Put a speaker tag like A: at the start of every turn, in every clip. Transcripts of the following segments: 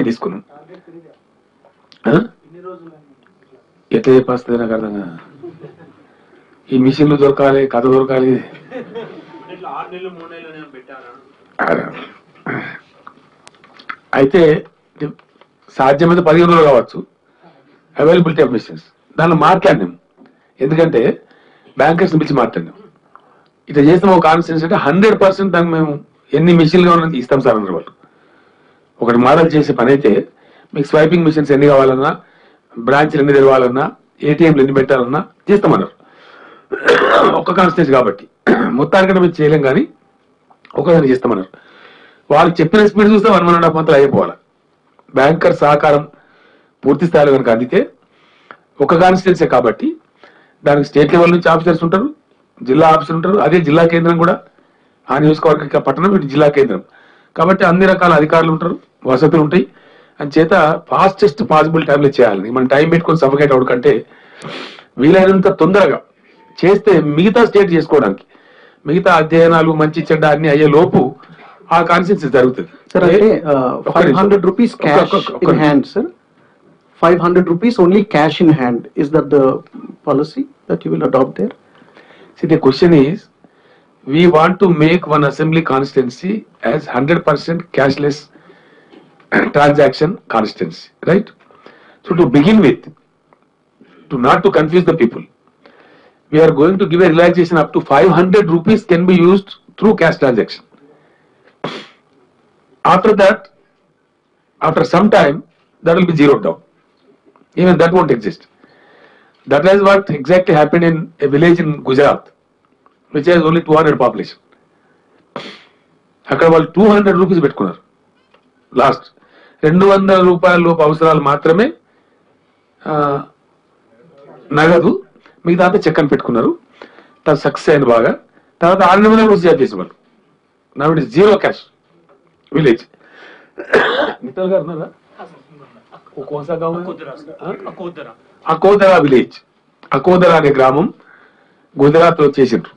A: తీసుకున్నాం. ఎట్లా చెప్పేస్తుంది నాకు అర్థం కాదు. ఈ మిషన్లు దొరకాలి, కథ దొరకాలి. అయితే సాధ్యమైతే 15 రోజులు కావచ్చు అవైలబిలిటీ ఆఫ్ మిషన్స్. దాన్ని మాట్లాడినాం, ఎందుకంటే బ్యాంకర్స్ పిలిచి మాట్లాడినాం. ఇట్లా చేస్తాం ఒక కాన్ఫిడెన్స్ అంటే 100% దానికి మేము ఎన్ని మిషన్లు కావాలని ఇస్తాం సార్ అన్నారు వాళ్ళు. ఒకటి మోడల్ చేసే పని అయితే మీకు స్వైపింగ్ మిషన్స్ ఎన్ని కావాలన్నా, బ్రాంచ్లు ఎన్ని తెరవాలన్నా, ఏటీఎంలు ఎన్ని పెట్టాలన్నా చేస్తామన్నారు. ఒక్క కాన్స్టిట్యూన్సీ కాబట్టి మొత్తానికంటే మేము చేయలేం, కానీ ఒకదాన్ని చేస్తామన్నారు. వాళ్ళు చెప్పిన స్పీడ్ చూస్తే 1.5 మంత్లు అయిపోవాలి. బ్యాంకర్ సహకారం పూర్తి స్థాయిలో కనుక అందితే ఒక కాన్స్టిట్యూన్సీ కాబట్టి దానికి స్టేట్ లెవెల్ నుంచి ఆఫీసర్స్ ఉంటారు, జిల్లా ఆఫీసర్ ఉంటారు. అదే జిల్లా కేంద్రం కూడా ఆ నియోజకవర్గ పట్టణం ఇటు జిల్లా కేంద్రం కాబట్టి అన్ని రకాల అధికారులు ఉంటారు, వసతులు ఉంటాయి. అని చేత ఫాస్టెస్ట్ పాసిబుల్ టైంలో చేయాలని మనం టైం పెట్టుకొని సఫకేట్ అవడం కంటే వీలైనంత తొందరగా చేస్తే మిగతా స్టేట్ చేసుకోవడానికి మిగతా అధ్యయనాలు మంచి చెడ్డ అన్ని అయ్యే లోపు ఆ కాన్స్టిట్యూన్సీ జరుగుతుంది.
B: Sir, 500 rupees cash in hand, sir. 500 rupees only cash in hand. Is that the policy that you will adopt there?
A: See, the question is, we want to make one assembly constituency as 100% cashless transaction constituency, right? So to begin with, not to confuse the people, we are going to give a relaxation up to 500 rupees can be used through cash transaction. After that, after some time, that will be zeroed down. Even that won't exist. That is what exactly happened in a village in Gujarat, which has only 200 population. అక్కడ వాళ్ళు 200 rupees పెట్టుకున్నారు. Last 200 రూపాయల లోపు అవసరాలు మాత్రమే నగదు, మిగతా అంతా చెక్ అని పెట్టుకున్నారు. తర్వాత సక్సెస్ అయింది బాగా. తర్వాత 600 రూపాయలు చేసేసి వాళ్ళు. Now it is zero cash village. Mittal గారు ఉన్నారా? అకోదరా విలేజ్, అకోదరా అనే గ్రామం గుజరాత్ లో చేసిండ్రు.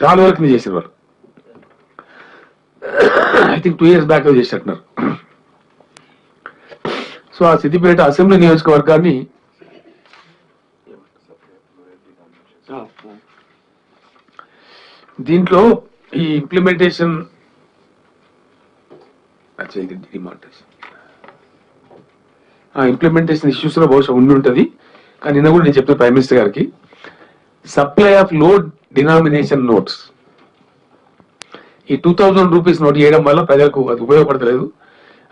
A: చాలా వరకు చేసిన వాళ్ళు. ఐ థింక్ 2 years బ్యాక్ చేసినట్టున్నారు. సో ఆ సిద్దిపేట అసెంబ్లీ నియోజకవర్గాన్ని దీంట్లో ఈ ఇంప్లిమెంటేషన్ ఇష్యూస్ లో బహుశా ఉండి ఉంటుంది. కానీ నిన్న కూడా నేను చెప్తున్నా ప్రైమ్ మినిస్టర్ గారికి, సప్లై ఆఫ్ లో డినామినేషన్ నోట్స్, ఈ 2000 రూపీస్ నోట్ చేయడం వల్ల ప్రజలకు అది ఉపయోగపడతలేదు.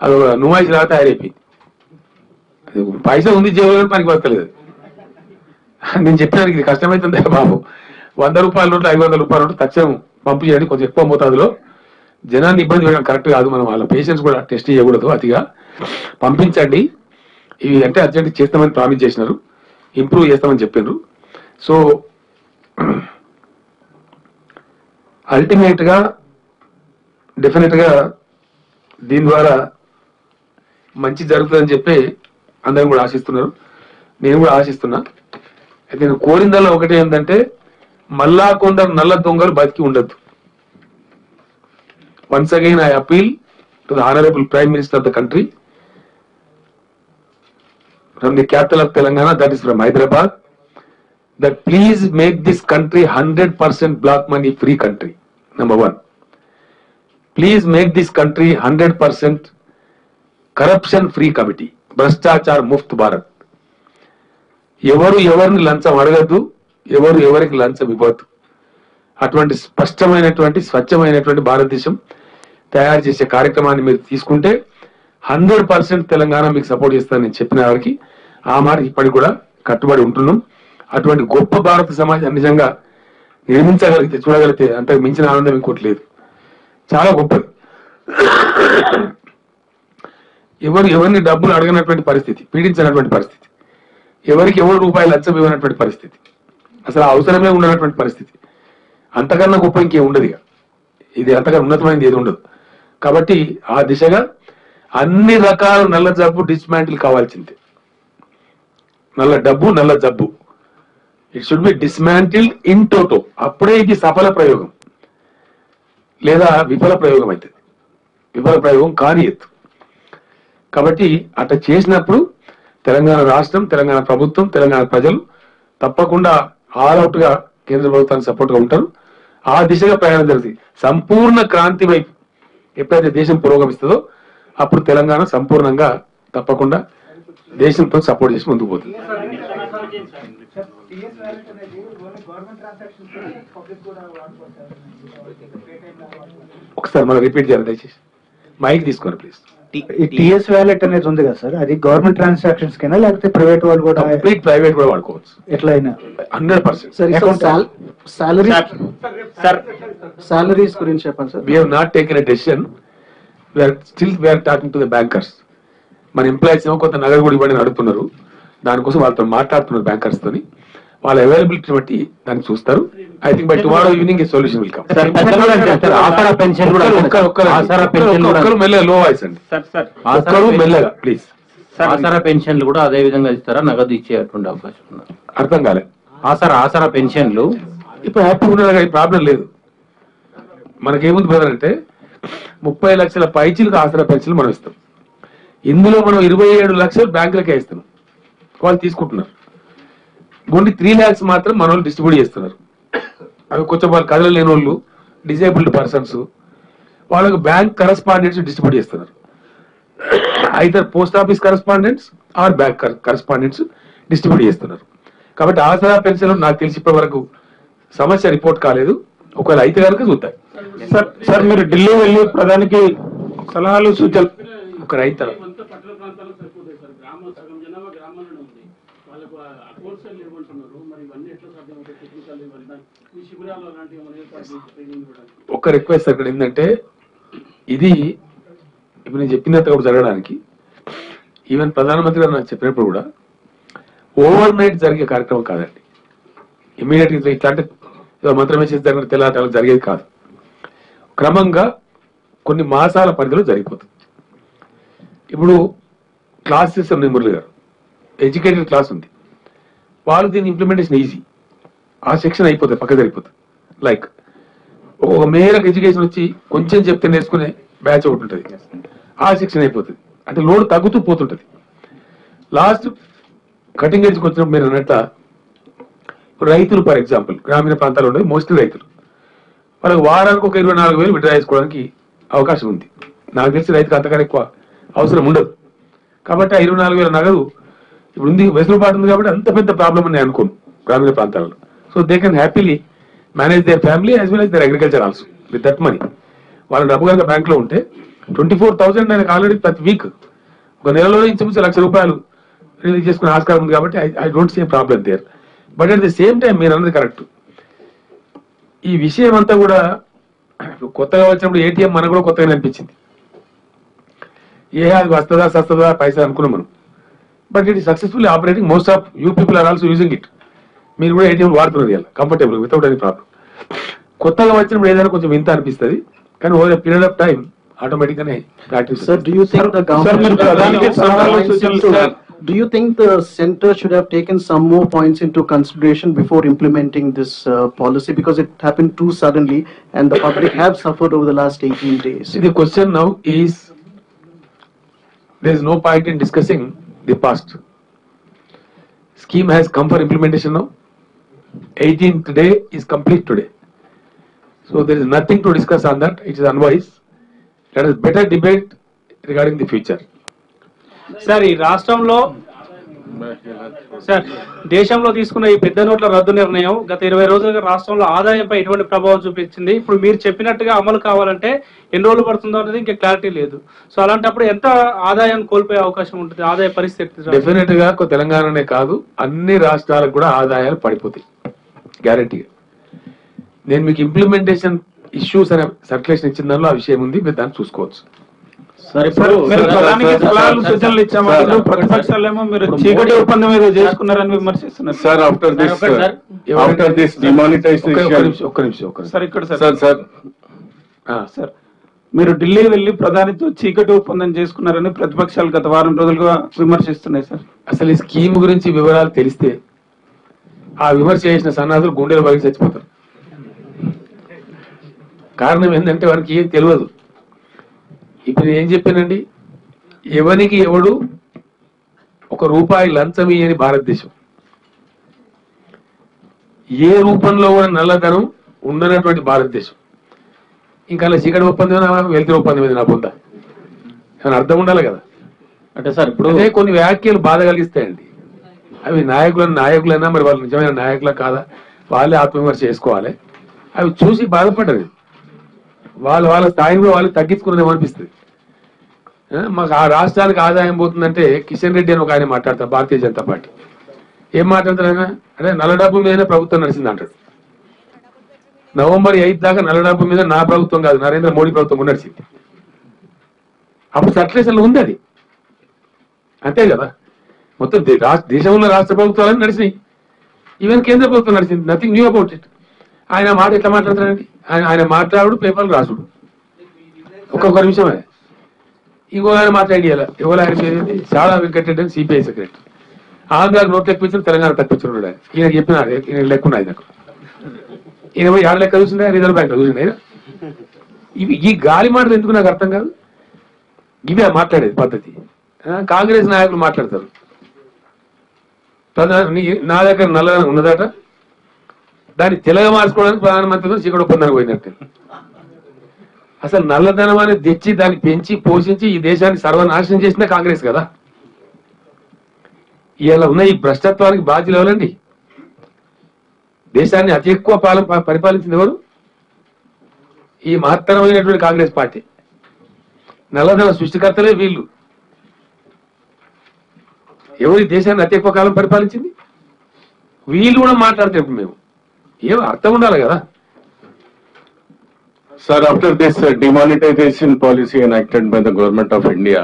A: అది నువ్వాయిస్ లాగా తయారైపోయింది. అది పైసా ఉంది జీవనం పనికి వస్తలేదు. నేను చెప్పినానికి ఇది కష్టమవుతుంది బాబు. 100 రూపాయల నోట్లు 500 రూపాయల నోట్లు తక్షణం పంపు చేయండి, కొంచెం ఎక్కువ మోతాదులో. జనాన్ని ఇబ్బంది పెట్టడం కరెక్ట్ కాదు. మనం వాళ్ళ పేషెంట్స్ కూడా టెస్ట్ చేయకూడదు అతిగా. పంపించండి. ఇవి అంటే అర్జెంట్ చేస్తామని ప్రామిస్ చేసినారు, ఇంప్రూవ్ చేస్తామని చెప్పినారు. సో అల్టిమేట్ గా డెఫినెట్ గా దీని ద్వారా మంచి జరుగుతుందని చెప్పి అందరూ కూడా ఆశిస్తున్నారు. నేను కూడా ఆశిస్తున్నా. అయితే నేను కోరిందల్లా ఒకటి ఏంటంటే, మళ్ళా కొందరు నల్ల దొంగలు బతికి ఉండద్దు. Once again, I appeal to the Honorable Prime Minister of the country from the capital of Telangana, that is from Hyderabad, that please make this country 100% black money free country. Number one. Please make this country 100% corruption free committee. Bhrashtachar Muft Bharat. ఎవరిని లంచం అడగద్దు, ఎవరికి లంచం ఇవ్వద్దు. అటువంటి స్పష్టమైనటువంటి స్వచ్ఛమైనటువంటి భారతదేశం తయారు చేసే కార్యక్రమాన్ని మీరు తీసుకుంటే 100% తెలంగాణ మీకు సపోర్ట్ చేస్తానని నేను చెప్పిన వారికి ఆ మాట ఇప్పటికి కూడా కట్టుబడి ఉంటున్నాం. అటువంటి గొప్ప భారత సమాజం నిజంగా నిర్మించగలిగితే, చూడగలిగితే అంతకు మించిన ఆనందం ఇంకోటి లేదు. చాలా గొప్పది. ఎవరిని డబ్బులు అడగనటువంటి పరిస్థితి, పీడించినటువంటి పరిస్థితి, ఎవరికి రూపాయలు లంచం ఇవ్వనటువంటి పరిస్థితి, అసలు అవసరమే ఉండనటువంటి పరిస్థితి. అంతకన్నా గొప్ప ఇంకేం ఉండదు. ఇక ఇది అంతకన్నా ఉన్నతమైనది ఏది ఉండదు. కాబట్టి ఆ దిశగా అన్ని రకాల నల్ల జబ్బు డిస్మాంటిల్ కావాల్సిందే. నల్ల డబ్బు, నల్ల జబ్బు, it should be dismantle in toto. అప్పుడే ఇది సఫల ప్రయోగం, లేదా విఫల ప్రయోగం అవుతుంది. విఫల ప్రయోగం కానియద్దు. కాబట్టి అట్లా చేసినప్పుడు తెలంగాణ రాష్ట్రం, తెలంగాణ ప్రభుత్వం, తెలంగాణ ప్రజలు తప్పకుండా ఆల్అవుట్ గా కేంద్ర ప్రభుత్వానికి సపోర్ట్ గా ఉంటారు. ఆ దిశగా ప్రయాణం జరుగుతుంది. సంపూర్ణ క్రాంతి వైపు ఎప్పుడైతే దేశం పురోగమిస్తుందో అప్పుడు తెలంగాణ సంపూర్ణంగా తప్పకుండా దేశంతో సపోర్ట్ చేసి ముందుకు పోతుంది. ఒకసారి మనం రిపీట్ చేయాలి దయచేసి. మైక్ తీసుకోండి ప్లీజ్.
C: ఈ టిఎస్ వ్యాలెట్ అనేది ఉంది కదా సార్, అది గవర్నమెంట్ ట్రాన్సాక్షన్స్ కైనా లేకపోతే ప్రైవేట్ వాళ్ళు కూడా
A: కంప్లీట్ ప్రైవేట్ కూడా వాడుకోవచ్చు
C: ఎట్లయినా?
A: 100%.
B: సాలరీస్ గురించి చెప్పండి sir.
A: We have not taken a decision. We are talking to the bankers. మన ఎంప్లాయీస్ ఏమో కొంత నగదు కూడా ఇవ్వని అడుగుతున్నారు. దానికోసం వాళ్ళతో మాట్లాడుతున్నారు బ్యాంకర్స్ తోని. వాళ్ళ అవైలబిలిటీ బట్టి దాన్ని చూస్తారు. I think by tomorrow evening a solution will come. ఒక్కరు మెల్లగా లో వాయిస్ అండి, ఒక్కరు మెల్లగా ప్లీజ్.
D: ఆసరా పెన్షన్లు కూడా అదే విధంగా ఇస్తారా, నగదు ఇచ్చేటువంటి అవకాశం ఉన్నారు?
A: అర్థం కాలే.
D: ఆసరా పెన్షన్లు
A: ఇప్పుడు హ్యాపీగా ఉన్నారు, ప్రాబ్లం లేదు. మనకేముంది బ్రదర్ అంటే 30 లక్షల పైచీలకు ఆసరా పెన్షన్లు మనం ఇస్తాం. ఇందులో మనం 27 లక్షలు బ్యాంకులకే ఇస్తున్నాం, వాళ్ళు తీసుకుంటున్నారు. ఓన్లీ 3 lakhs మాత్రం మన వాళ్ళు డిస్ట్రిబ్యూట్ చేస్తున్నారు. అవి కొంచెం వాళ్ళు కదలలేని వాళ్ళు, డిజేబుల్డ్ పర్సన్స్, వాళ్ళకు బ్యాంక్ కరస్పాండెంట్స్ డిస్ట్రిబ్యూట్ చేస్తున్నారు. అయితే post office correspondents or bank correspondents distribute చేస్తున్నారు. కాబట్టి ఆసరా పెన్షన్ నాకు తెలిసి ఇప్పటి వరకు సమస్య రిపోర్ట్ కాలేదు. ఒకవేళ అయితే కనుక చూద్దాం.
C: సార్ మీరు ఢిల్లీ వెళ్ళి ప్రధానికి సలహాలు సూచనలు
A: ఒక రైతు ఒక రిక్వెస్ట్ అక్కడ ఏంటంటే, ఇది ఇప్పుడు నేను చెప్పినంత కూడా జరగడానికి ఈవెన్ ప్రధానమంత్రి గారు నాకు చెప్పినప్పుడు కూడా ఓవర్ నైట్ జరిగే కార్యక్రమం కాదండి. ఇమీడియట్ గా ఇట్లా అంటే మంత్రం వేసేసి జరిగిన తెల్లాటాలకు జరిగేది కాదు. క్రమంగా కొన్ని మాసాల పరిధిలో జరిగిపోతుంది. ఇప్పుడు క్లాసెస్ ఉన్నాయి, మురళి గారు ఎడ్యుకేటెడ్ క్లాస్ ఉంది, వాళ్ళు దీని ఇంప్లిమెంటేషన్ ఈజీ. ఆ సెక్షన్ అయిపోతుంది, పక్క జరిగిపోతుంది. లైక్ ఒక మేరకు ఎడ్యుకేషన్ వచ్చి కొంచెం చెప్తే నేర్చుకునే బ్యాచ్ ఒకటి ఉంటుంది, ఆ సెక్షన్ అయిపోతుంది. అంటే లోడ్ తగ్గుతూ పోతుంటుంది. లాస్ట్ కటింగ్ ఎడ్జ్కి వచ్చినప్పుడు మీరు అన్నట్ట రైతులు, ఫర్ ఎగ్జాంపుల్ గ్రామీణ ప్రాంతాల్లో ఉండేది మోస్ట్లీ రైతులు, వాళ్ళకి వారానికి ఒక 24,000 విత్డ్రా చేసుకోవడానికి అవకాశం ఉంది. నాకు తెలిసి రైతుకు అంతకన్నా ఎక్కువ అవసరం ఉండదు. కాబట్టి ఆ 24,000 నగదు ఇప్పుడు ఉంది, వెసులుబాటు ఉంది. కాబట్టి అంత పెద్ద ప్రాబ్లం అని నేను అనుకోను గ్రామీణ ప్రాంతాలలో. So they can happily manage their family as well as their agriculture also with that money. వాళ్ళ డబ్బు కనుక బ్యాంక్ లో ఉంటే 24,000 ఆయనకు ఆల్రెడీ ప్రతి వీక్ ఒక నెలలో ఇంచుమించు ₹1,00,000 రిలీజ్ చేసుకునే ఆస్కారం ఉంది. కాబట్టి I don't see problem there. But at the same time మీరు అన్నది కరెక్ట్. ఈ విషయం అంతా కూడా కొత్తగా వచ్చినప్పుడు ఏటీఎం మనకు కూడా కొత్తగా అనిపించింది. అది వస్తుందా సస్తుందా పైసా అనుకున్నాం మనం. But it is successfully operating. Most of you people are also using it. మీరు కూడా ఏటీఎం వాడుతున్నారు ఇలా కంఫర్టబుల్ వితౌట్ ఎనీ ప్రాబ్లం. కొత్తగా వచ్చినప్పుడు ఏదైనా కొంచెం వింత అనిపిస్తుంది, కానీ over a period of time automatic గానే practice.
B: Do you think the center should have taken some more points into consideration before implementing this policy, because it happened too suddenly and the public have suffered over the last 18 days?
A: See, the question now is, there is no point in discussing the past. Scheme has come for implementation now. 18th day is complete today. So there is nothing to discuss on that. It is unwise. Let us better debate regarding the future.
E: Sir ఈ రాష్ట్రంలో sir దేశంలో తీసుకున్న ఈ పెద్ద నోట్ల రద్దు నిర్ణయం గత 20 రోజులుగా రాష్ట్రంలో ఆదాయంపై ఎటువంటి ప్రభావం చూపించింది? ఇప్పుడు మీరు చెప్పినట్టుగా అమలు కావాలంటే ఎన్ని రోజులు పడుతుందో అనేది ఇంకా క్లారిటీ లేదు. సో అలాంటప్పుడు ఎంత ఆదాయం కోల్పోయే అవకాశం ఉంటుంది? ఆదాయ పరిస్థితి
A: డెఫినెట్ గా తెలంగాణనే కాదు అన్ని రాష్ట్రాలకు కూడా ఆదాయాలు పడిపోతాయి గ్యారంటీగా. నేను మీకు ఇంప్లిమెంటేషన్ ఇష్యూస్ అనే సర్క్యులేషన్ ఇచ్చిన దానిలో ఆ విషయం ఉంది, మీరు దాన్ని చూసుకోవచ్చు.
C: సూచనలు ఇచ్చాము, ప్రతిపక్షాలేమో మీరు చీకటి ఒప్పందం మీద చేసుకున్నారని విమర్శిస్తున్నారు సార్.
A: ఆఫ్టర్ దిస్ డిమానిటైజేషన్ ఒక్క నిమిషం
C: సార్ ఇక్కడ సార్ మీరు ఢిల్లీ వెళ్లి ప్రధానితో చీకటి ఒప్పందం చేసుకున్నారని ప్రతిపక్షాలు గత వారం రోజులుగా విమర్శిస్తున్నాయి సార్.
A: అసలు ఈ స్కీమ్ గురించి వివరాలు తెలిస్తే ఆ విమర్శ చేసిన సన్నాసులు గుండెలు పగిలి చచ్చిపోతారు. కారణం ఏంటంటే వారికి ఏం తెలియదు. ఇప్పుడు ఏం చెప్పానండి, ఎవరికి ఎవడు ₹1 లంచం ఇయ్యని భారతదేశం. ఏ రూపంలో కూడా నల్లధనం ఉండనటువంటి భారతదేశం. ఇంకా అలా చీకటి ఒప్పందం వెళ్తున్న ఒప్పందం మీద నా పొంద ఏమైనా అర్థం ఉండాలి కదా.
D: అంటే సార్ ఇప్పుడు
A: అదే కొన్ని వ్యాఖ్యలు బాధ కలిగిస్తాయండి. అవి నాయకులైనా మరి వాళ్ళు నిజమైన నాయకులా కాదా వాళ్ళే ఆత్మవిమర్శ చేసుకోవాలి. అవి చూసి బాధపడ్డది వాళ్ళ స్థాయిని కూడా వాళ్ళు తగ్గించుకున్నదేమో అనిపిస్తుంది. మాకు ఆ రాష్ట్రానికి ఆదాయం పోతుందంటే కిషన్ రెడ్డి అని ఒక ఆయన మాట్లాడతారు భారతీయ జనతా పార్టీ. ఏం మాట్లాడతారు ఆయన అంటే నల్ల డబ్బు మీదనే ప్రభుత్వం నడిచింది అంటాడు. November 8 దాకా నల్ల డబ్బు మీద నా ప్రభుత్వం కాదు నరేంద్ర మోడీ ప్రభుత్వం నడిచింది. అప్పుడు సర్క్యులేషన్లో ఉంది అది అంతే కదా. మొత్తం దేశంలో రాష్ట్ర ప్రభుత్వాలని నడిచినాయి. ఈవెన్ కేంద్ర ప్రభుత్వం నడిచింది. Nothing knew about it. ఆయన మాట ఎట్లా మాట్లాడతారండి. ఆయన మాట్లాడు పేపర్లు రాసుడు ఒక్కొక్క నిమిషమే. ఇంకో ఆయన మాట్లాడేయాలి ఎవరు ఆయన పేరు చాలా వెంకటరెడ్డి అని సిపిఐ సెక్రటరీ. ఆంధ్రాకి నోట్లు ఎక్కువ తెలంగాణ తక్కువ ఆయన. ఈయన చెప్పినారు ఈయన లెక్కున్నా ఆయనకు. ఈయన పోయి ఆడ లెక్క చూసిందా రిజర్వ్ బ్యాంక్ చూసిందా. ఇవి ఈ గాలి మాటలు ఎందుకు నాకు అర్థం కాదు. ఇవే మాట్లాడేది పద్ధతి. కాంగ్రెస్ నాయకులు మాట్లాడతారు నా దగ్గర నల్లగా ఉన్నదట దాన్ని తెలగ మార్చుకోవడానికి ప్రధానమంత్రితో చీకటి ఒప్పందానికి పోయినట్టు. అసలు నల్లధనం అనేది తెచ్చి దాన్ని పెంచి పోషించి ఈ దేశాన్ని సర్వనాశనం చేసిన కాంగ్రెస్ కదా. ఇలా ఉన్న ఈ భ్రష్టత్వానికి బాధ్యులు ఎవరండి. దేశాన్ని అతి ఎక్కువ పరిపాలించింది ఎవరు. ఈ మహత్తరమైనటువంటి కాంగ్రెస్ పార్టీ. నల్లధన సృష్టికర్తలే వీళ్ళు. ఎవరి దేశాన్ని అతి ఎక్కువ కాలం పరిపాలించింది వీళ్ళు కూడా మాట్లాడితే మేము ఏమో అర్థం ఉండాలి కదా.
F: Sir, after this demonetization policy enacted by the Government of India,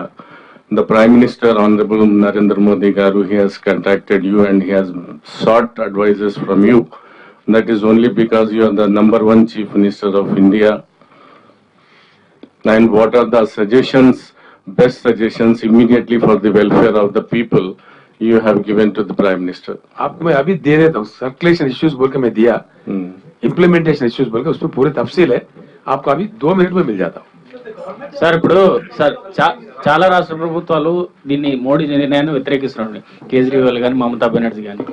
F: the Prime Minister Honorable Narendra Modi Garu, he has contacted you and he has sought advices from you. That is only because you are the #1 Chief Minister of India. And what are the suggestions, best suggestions immediately for the welfare of the people you have given to the Prime Minister?
A: आपको मैं अभी दे देता हूँ. Circulation issues बोल के मैं दिया. Implementation issues बोल के उसमें पूरे तफसील है. आपको अभी 2 मिनट में मिल जाता हूँ.
D: సార్ ఇప్పుడు సార్ చాలా రాష్ట్ర ప్రభుత్వాలు దీన్ని మోడీ నిర్ణయాన్ని వ్యతిరేకిస్తున్నాయి. కేజ్రీవాల్ కానీ మమతా బెనర్జీ కానీ.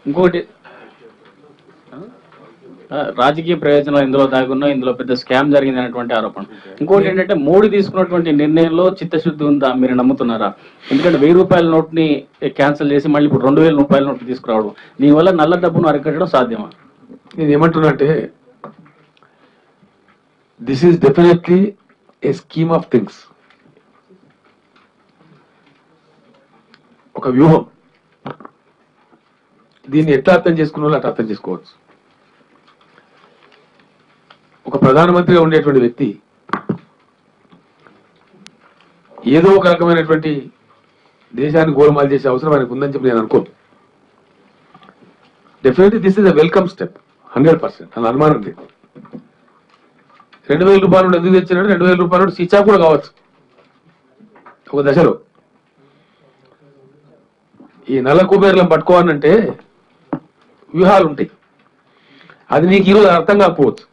D: ఇంకొకటి రాజకీయ ప్రయోజనాలు ఇందులో దాగున్నా ఇందులో పెద్ద స్కామ్ జరిగింది అనేటువంటి ఆరోపణ. ఇంకోటి ఏంటంటే మోడీ తీసుకున్నటువంటి నిర్ణయంలో చిత్తశుద్ధి ఉందా మీరు నమ్ముతున్నారా? ఎందుకంటే ₹1000 నోట్ని క్యాన్సిల్ చేసి మళ్ళీ ఇప్పుడు ₹2000 నోట్లు తీసుకురావడం దీనివల్ల నల్ల డబ్బును అరికట్టడం సాధ్యమా?
A: నేను ఏమంటున్నా అంటే this is definitely A scheme of things. ఒక వ్యూహం. దీన్ని ఎట్లా అర్థం చేసుకున్న వాళ్ళు అట్లా అర్థం చేసుకోవచ్చు. ఒక ప్రధానమంత్రిగా ఉండేటువంటి వ్యక్తి ఏదో ఒక రకమైనటువంటి దేశాన్ని గోల్మాల్ చేసే అవసరం ఆయనకు ఉందని చెప్పి నేను అనుకోను. Definitely this is a welcome step 100%. అలా అనుమానం లేదు. ₹2000 ఎందుకు తెచ్చినాడు? ₹2000 స్విచ్ ఆఫ్ కూడా కావచ్చు ఒక దశలో. ఈ నల్ల కుబేర్లను పట్టుకోవాలంటే వ్యూహాలు ఉంటాయి. అది నీకు ఈరోజు అర్థం కాకపోవచ్చు.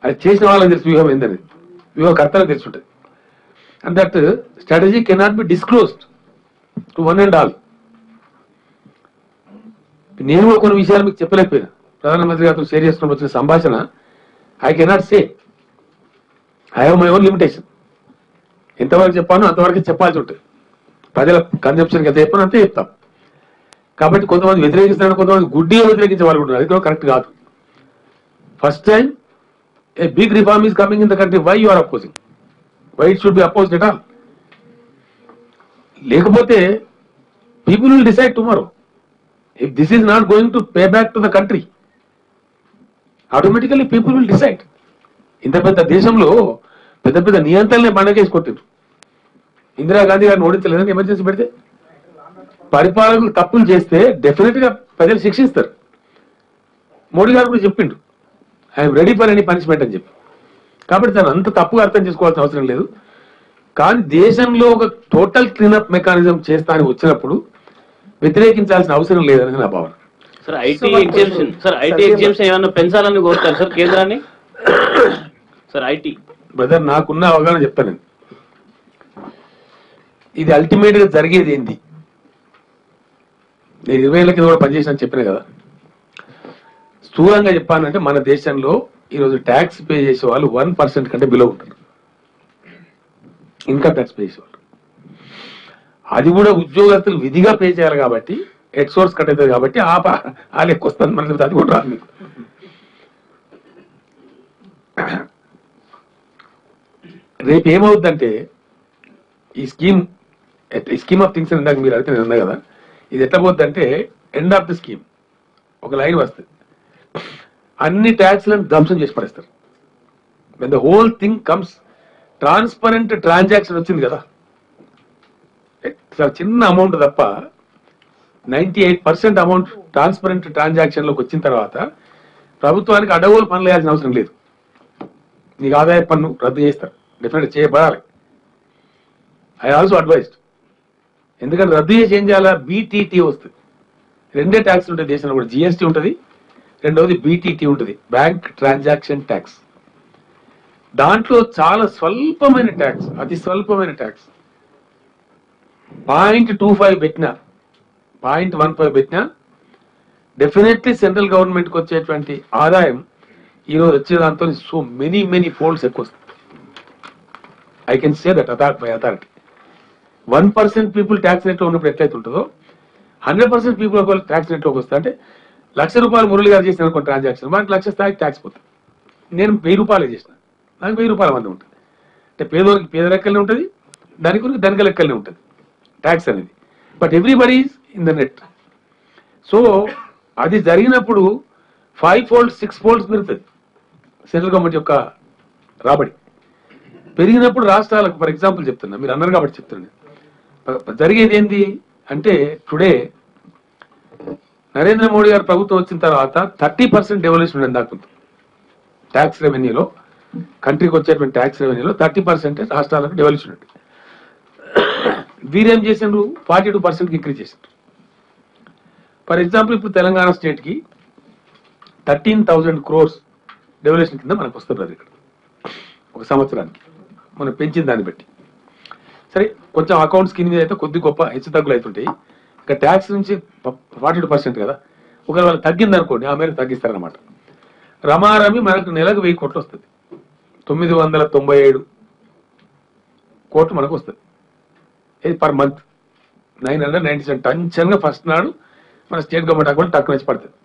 A: అది చేసిన వాళ్ళకి తెలుసు వ్యూహం ఏంటనేది. వ్యూహకర్తలకు తెలిసి ఉంటుంది. And that strategy cannot be disclosed to one and all. నేను కూడా కొన్ని విషయాలు మీకు చెప్పలేకపోయినా. ప్రధానమంత్రి గారితో షేర్ చేసుకుని వచ్చిన సంభాషణ I cannot say. I have my own limitation. ఎంతవరకు చెప్పానో అంతవరకు చెప్పాల్సి ఉంటుంది. ప్రజల కన్జంప్షన్కి ఎంత చెప్పానో అంతే చెప్తాం. కాబట్టి కొంతమంది వ్యతిరేకిస్తున్నారు, కొంతమంది గుడ్డిగా వ్యతిరేకించే వాళ్ళు కూడా. అది కూడా కరెక్ట్ కాదు. First time a big reform is coming in the country. Why you are opposing? Why it should be opposed at all? లేకపోతే people will decide tomorrow. If this is not going to pay back to the country, automatically people will decide. ఇంత పెద్ద దేశంలో పెద్ద పెద్ద నియంత్రణలే బండకేసి కొట్టారు. ఇందిరాగాంధీ గారిని ఓడించలేదని emergency పెడితే పరిపాలకులు తప్పులు చేస్తే డెఫినెట్ గా ప్రజలు శిక్షిస్తారు. మోడీ గారు కూడా చెప్పిండు I'm ready for any punishment అని చెప్పి. కాబట్టి దాన్ని అంత తప్పుగా అర్థం చేసుకోవాల్సిన అవసరం లేదు. కానీ దేశంలో ఒక టోటల్ క్లీనప్ మెకానిజం చేస్తా అని వచ్చినప్పుడు వ్యతిరేకించాల్సిన అవసరం లేదని నా భావన.
D: సార్ ఐటీ ఎగ్జామ్షన్ ఏమన్నా పెంచాలని కోరుతారు సార్ కేంద్రాన్ని? సార్ ఐటీ
A: బ్రదర్ నాకున్న అవగాహన చెప్తాను. ఇది అల్టిమేట్ గా జరిగేది ఏంది? నేను 20 ఏళ్ల కింద కూడా పనిచేసిన చెప్పిన కదా. స్థూలంగా చెప్పానంటే మన దేశంలో ఈరోజు ట్యాక్స్ పే చేసే వాళ్ళు 1% కంటే బిలో ఉంటారు, ఇన్కమ్ ట్యాక్స్ పే చేసేవాళ్ళు. అది కూడా ఉద్యోగస్తులు విధిగా పే చేయాలి కాబట్టి ఎట్ సోర్స్ కట్ అవుతుంది కాబట్టి ఆ లెక్క వస్తుంది. మనకి అది కూడా రాదు. మీకు రేపు ఏమవుతుందంటే ఈ స్కీమ్ ఆఫ్ థింగ్స్ ఇందాక మీరు అడిగితే నేను ఉన్నా కదా, ఇది ఎట్లా పోతుందంటే ఎండ్ ఆఫ్ ది స్కీమ్ ఒక లైన్ వస్తుంది, అన్ని ట్యాక్స్లను ధ్వంసం చేసి పడేస్తారు. When the whole thing comes transparent transaction వచ్చింది కదా, చిన్న అమౌంట్ తప్ప 98% అమౌంట్ ట్రాన్స్పరెంట్ ట్రాన్సాక్షన్ లోకి వచ్చిన తర్వాత ప్రభుత్వానికి అడవులు పనులు వేయాల్సిన అవసరం లేదు. నీకు ఆదాయ పన్ను రద్దు చేస్తారు, డెఫినెట్ చేయబడాలి. I also advised. ఎందుకంటే రద్దు చేసి ఏం చేయాలా? బీటీటీ వస్తుంది. రెండే ట్యాక్స్ ఉంటాయి దేశంలో కూడా, జిఎస్టీ ఉంటుంది, రెండవది బీటీటీ ఉంటుంది, బ్యాంక్ ట్రాన్సాక్షన్ ట్యాక్స్. దాంట్లో చాలా స్వల్పమైన ట్యాక్స్, అతి స్వల్పమైన ట్యాక్స్ 0.25 పెట్టినా 0.15 పెట్టినా డెఫినెట్లీ సెంట్రల్ గవర్నమెంట్కి వచ్చేటువంటి ఆదాయం ఈరోజు వచ్చే దాంతో సో మెనీ ఫోల్డ్స్ ఎక్కువ వస్తుంది. I can say that by authority. 1% people tax రేట్లో ఉన్నప్పుడు ఎట్లయితే ఉంటుందో 100% పీపుల్ ఒకవేళ ట్యాక్స్ రేట్లోకి వస్తుంది. అంటే ₹1,00,000 మురళి గారు చేసిన అనుకో ట్రాన్సాక్షన్, మనకి 1,00,000 స్థాయికి ట్యాక్స్ పోతుంది. నేను ₹1,000 చేసిన, నాకు ₹1,000 మంది ఉంటుంది. అంటే పేదోరికి పేద లెక్కలనే ఉంటుంది, ధనికునికి ధనిక లెక్కలనే ఉంటుంది ట్యాక్స్ అనేది. But everybody is in the net. So అది జరిగినప్పుడు 5 folds 6 folds పెరుగుతుంది సెంట్రల్ గవర్నమెంట్ యొక్క రాబడి. పెరిగినప్పుడు రాష్ట్రాలకు, ఫర్ ఎగ్జాంపుల్ చెప్తున్నా, మీరు అన్నారు కాబట్టి చెప్తున్నాను, జరిగేది ఏంది అంటే టుడే నరేంద్ర మోడీ గారు ప్రభుత్వం వచ్చిన తర్వాత 30% డెవల్యూషన్ ఉంది. దాకా ట్యాక్స్ రెవెన్యూలో, కంట్రీకి వచ్చేటువంటి ట్యాక్స్ రెవెన్యూలో 30% రాష్ట్రాలకు డెవల్యూషన్ ఉంది. వీరేం చేసిండ్రు? 42% ఇంక్రీజ్ చేసిండ్రు. ఫర్ ఎగ్జాంపుల్ ఇప్పుడు తెలంగాణ స్టేట్ కి 13,000 crores డెవల్యూషన్ కింద మనకు వస్తున్నారు ఇక్కడ ఒక సంవత్సరానికి, మనం పెంచిన దాన్ని బట్టి. సరే, కొంచెం అకౌంట్ స్కీమ్ మీద అయితే కొద్ది గొప్ప హెచ్చు తగ్గులు అవుతుంటాయి. ఇక ట్యాక్స్ నుంచి 42% కదా, ఒకవేళ వాళ్ళు తగ్గింది అనుకోండి, ఆ మేరకు తగ్గిస్తారనమాట. రమారమి మనకు నెలకు 1000 కోట్లు వస్తుంది, 997 కోట్లు మనకు వస్తుంది. ఇది పర్ మంత్ 997. టెన్షన్గా ఫస్ట్ నాడు మన స్టేట్ గవర్నమెంట్ అకౌంట్ తక్కువ వచ్చి పడుతుంది.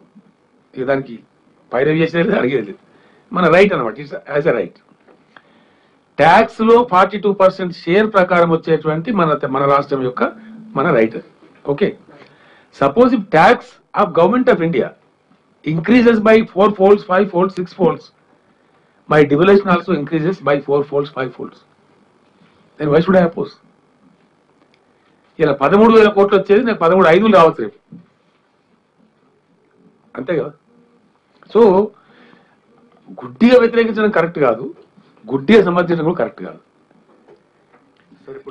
A: ఇక దానికి పైరవి చేసేది అడిగేది లేదు, మన రైట్ అనమాట. It's as a right. Tax లో 42% షేర్ ప్రకారం వచ్చేటువంటి మన రాష్ట్రం యొక్క మన right. Okay, suppose if tax of government of India increases by 4 folds, 5 folds, 6 folds, my devaluation also increases by 4 folds, 5 folds. Then why should I oppose? ఇలా 13,000 కోట్లు వచ్చేది నాకు 13,500 రావచ్చు రేపు, అంతే కదా. సో గుడ్డిగా వ్యతిరేకించడం కరెక్ట్ కాదు, గుడ్డిగా సమర్థించడం కూడా కరెక్ట్ కాదు.